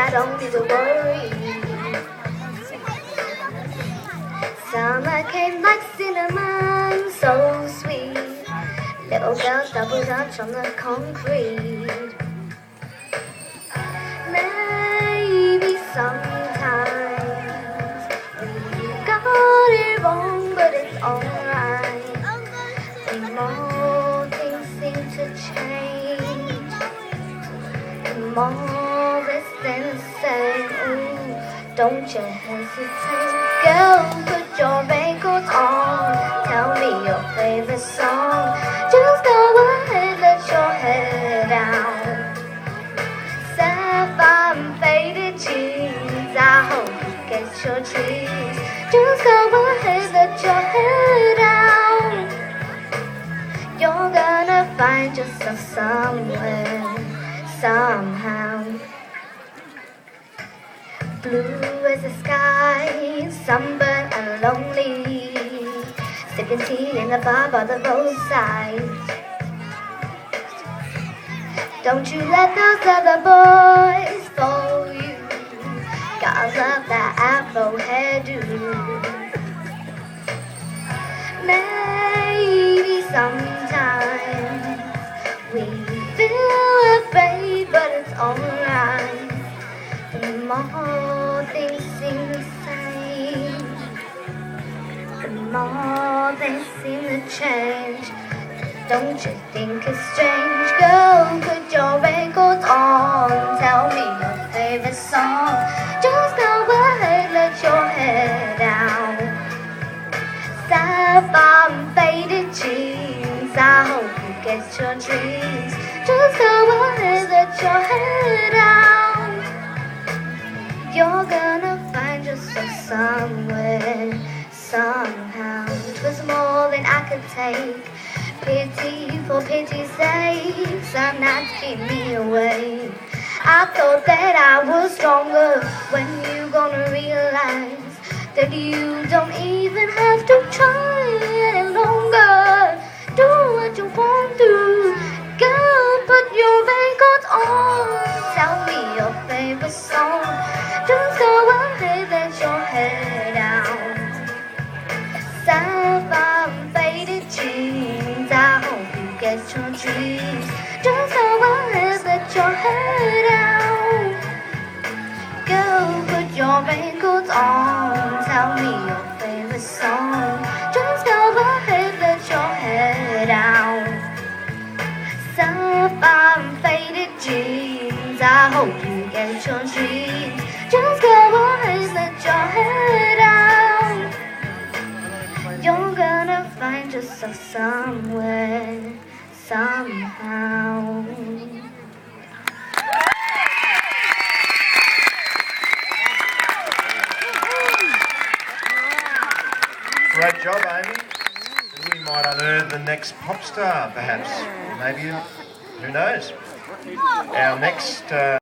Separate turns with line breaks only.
I don't need to worry. Summer came like cinnamon, so sweet. Little girls double dutch on the concrete. Maybe sometimes we got it wrong, but it's alright. The more things seem to change, the more they stay the same. Ooh, don't you hesitate, girl, put your raincoat on. Tell me your favorite song. Just go ahead, let your hair down. Sapphire and faded jeans, I hope you get your dreams. Just go ahead, let your hair down. You're gonna find yourself somewhere, somehow. Blue as the sky, sunburned and lonely, sipping tea in the bar by the roadside. Don't you let those other boys fool you. Gotta love that afro hairdo. Maybe sometimes we feel afraid, but it's alright. The more things seem the same, the more they seem to change. Don't you think it's strange? Girl, put your raincoat on. Tell me your favorite song. Just go ahead, let your hair down. Sapphire and faded jeans, I hope you get your dreams. Just go ahead, let your hair down. You're gonna find yourself somewhere, somehow. It was more than I could take. Pity for pity's sake, some nights keep me awake. I thought that I was stronger. When you gonna realize that you don't even have to try any longer? Do what you want to, girl, put your raincoat on. Tell me your favorite song. Just go ahead, let your hair down. Sapphire and faded jeans, I hope you get your dreams. Just go ahead, let your hair down. Girl, put your raincoat on. Tell me your favorite song. Just go ahead, let your hair down. Sapphire and faded jeans, I hope you get your dreams. Just go ahead, let your hair down. You're gonna find yourself somewhere, somehow.
Great job, Amy. We might unearth the next pop star, perhaps. Maybe, who knows? Our next...